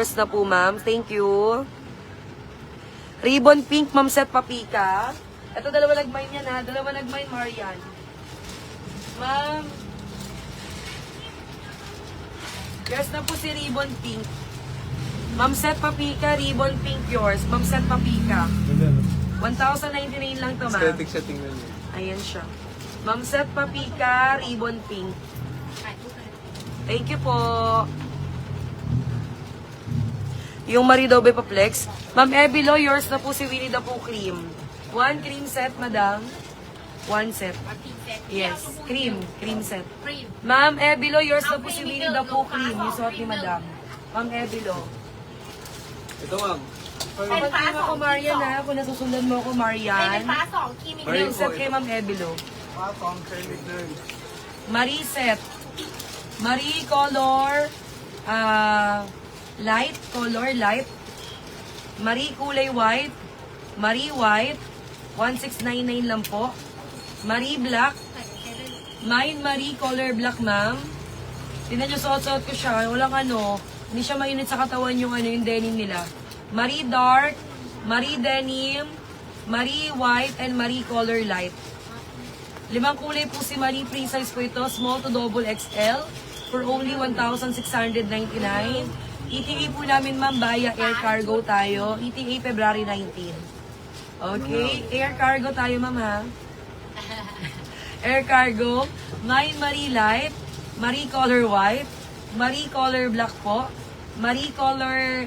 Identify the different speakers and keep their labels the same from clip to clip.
Speaker 1: yours na po, ma'am. Thank you. Ribbon pink, ma'am, set papika. Ito, dalawa nagmine yan, ha? Dalawa nagmine, Marian. Ma'am. Yours na po si ribbon pink. Ma'am, set papika, ribbon pink yours. Ma'am, set papika. 1,099 lang to, ma'am.
Speaker 2: Aesthetic setting na niya.
Speaker 1: Ayan siya. Ma'am, set papika, ribbon pink. Thank you po. Yung Maridobe Paplex. Ma'am Ebilo, yours na po si Winnie the Pooh cream. 1 cream set, madam. 1 set. Yes, cream set. Ma'am Ebilo, yours na po si Winnie the Pooh cream. Yung suot ni madam. Ma'am Ebilo.
Speaker 2: Ito, ma'am.
Speaker 1: Kapag mo ako, Marian, ha? Kung nasusundan mo ako, Marian. Cream set kay Ma'am Ebilo.
Speaker 2: Patong, Kermit Nerd.
Speaker 1: Marie set. Marie color, light, color light. Marie kulay white. Marie white, 1699 lang po. Marie black. Mine Marie color black, ma'am. Tingnan nyo, suot-suot ko siya. Walang ano, hindi siya mainit sa katawan yung ano, yung denim nila. Marie dark, Marie denim, Marie white, and Marie color light. 5 kulay po si Marie, free size po ito, small to double XL, for only 1,699. ETA po namin, ma'am, via air cargo tayo. ETA February 19. Okay, air cargo tayo, ma'am, ha? Air cargo, Mine Marie light, Marie color white, Marie color black po, Marie color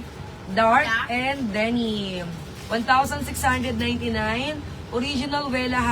Speaker 1: dark, and denim. 1,699. Original Wella